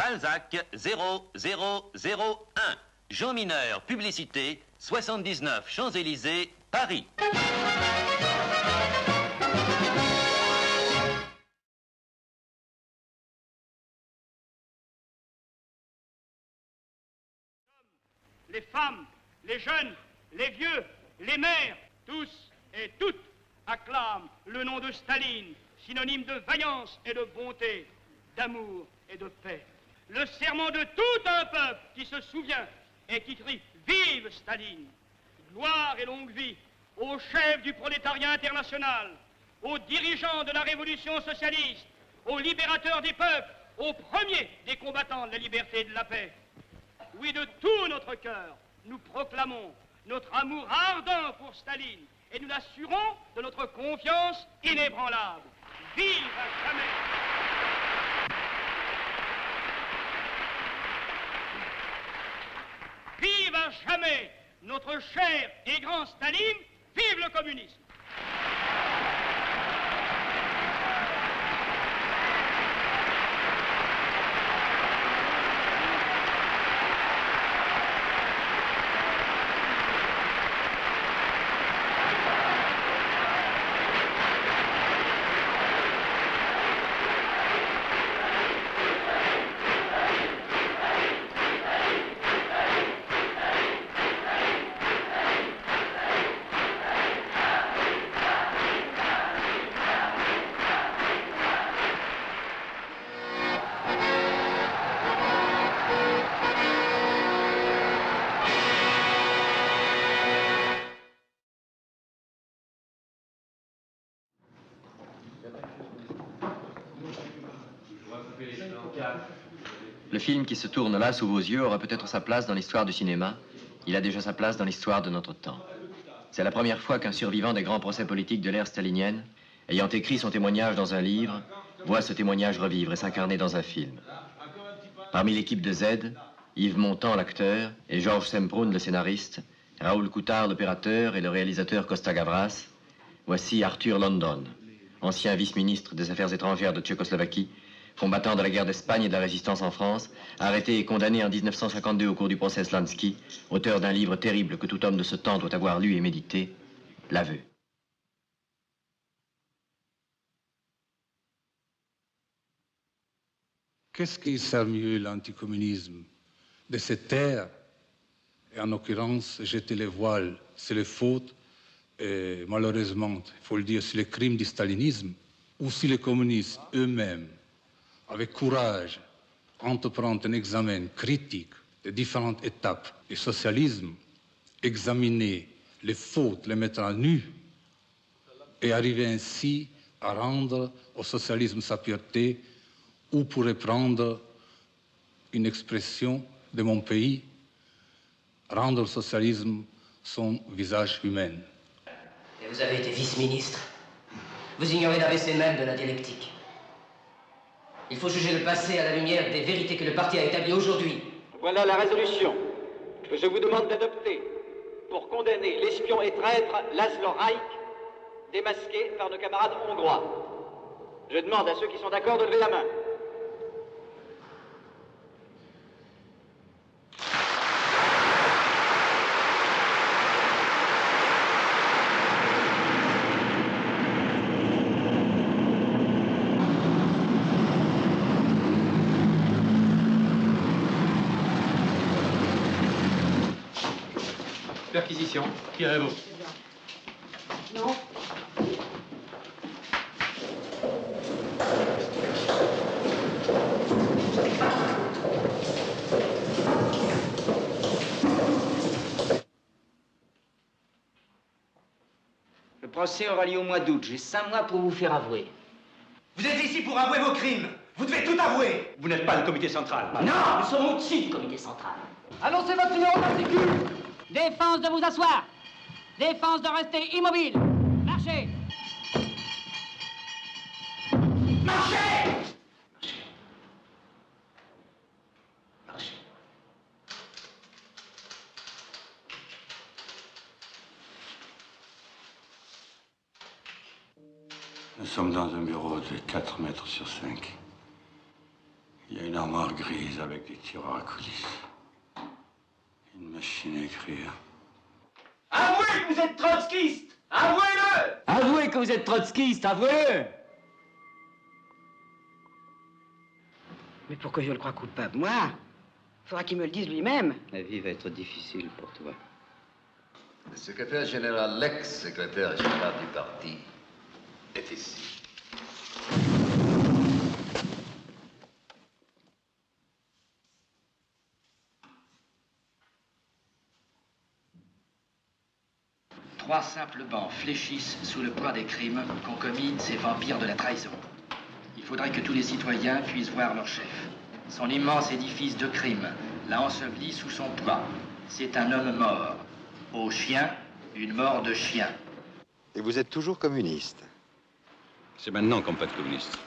Balzac 0001. Jean Mineur, publicité, 79 Champs-Élysées, Paris. Les femmes, les jeunes, les vieux, les mères, tous et toutes acclament le nom de Staline, synonyme de vaillance et de bonté, d'amour et de paix. Le serment de tout un peuple qui se souvient et qui crie « Vive Staline !» Gloire et longue vie aux chefs du prolétariat international, aux dirigeants de la révolution socialiste, aux libérateurs des peuples, aux premiers des combattants de la liberté et de la paix. Oui, de tout notre cœur, nous proclamons notre amour ardent pour Staline et nous l'assurons de notre confiance inébranlable. Vive à jamais! Vive à jamais notre cher et grand Staline! Vive le communisme! Le film qui se tourne là sous vos yeux aura peut-être sa place dans l'histoire du cinéma. Il a déjà sa place dans l'histoire de notre temps. C'est la première fois qu'un survivant des grands procès politiques de l'ère stalinienne, ayant écrit son témoignage dans un livre, voit ce témoignage revivre et s'incarner dans un film. Parmi l'équipe de Z, Yves Montand, l'acteur, et Georges Semprún, le scénariste, Raoul Coutard, l'opérateur, et le réalisateur Costa Gavras, voici Arthur London, ancien vice-ministre des Affaires étrangères de Tchécoslovaquie, combattant de la guerre d'Espagne et de la résistance en France, arrêté et condamné en 1952 au cours du procès Slansky, auteur d'un livre terrible que tout homme de ce temps doit avoir lu et médité, L'aveu. Qu'est-ce qui sert mieux l'anticommunisme? De se taire, et en l'occurrence, jeter les voiles, c'est les fautes, et malheureusement, il faut le dire, c'est les crimes du stalinisme, ou si les communistes eux-mêmes, avec courage, entreprendre un examen critique des différentes étapes du socialisme, examiner les fautes, les mettre à nu, et arriver ainsi à rendre au socialisme sa pureté, ou pour reprendre une expression de mon pays, rendre au socialisme son visage humain. Et vous avez été vice-ministre. Vous ignorez l'ABC même de la dialectique. Il faut juger le passé à la lumière des vérités que le parti a établies aujourd'hui. Voilà la résolution que je vous demande d'adopter pour condamner l'espion et traître Laszlo Rajk, démasqué par nos camarades hongrois. Je demande à ceux qui sont d'accord de lever la main. Perquisition. Tirez-vous. Non. Le procès aura lieu au mois d'août. J'ai 5 mois pour vous faire avouer. Vous êtes ici pour avouer vos crimes. Vous devez tout avouer. Vous n'êtes pas le comité central. Non, nous sommes au-dessus du comité central. Annoncez votre numéro d'articule. Défense de vous asseoir. Défense de rester immobile. Marchez. Marchez. Marchez. Nous sommes dans un bureau de 4 mètres sur 5. Il y a une armoire grise avec des tiroirs à coulisses. Une machine à écrire. Avouez que vous êtes trotskiste! Avouez-le! Avouez que vous êtes trotskiste, avouez-le! Mais pourquoi je le crois coupable? Moi? Faudra qu'il me le dise lui-même. La vie va être difficile pour toi. Le secrétaire général, l'ex-secrétaire général du parti, est ici. Trois simples bancs fléchissent sous le poids des crimes qu'ont commis ces vampires de la trahison. Il faudrait que tous les citoyens puissent voir leur chef. Son immense édifice de crime l'a enseveli sous son poids. C'est un homme mort. Au chien, une mort de chien. Et vous êtes toujours communiste? C'est maintenant qu'on peut être communiste.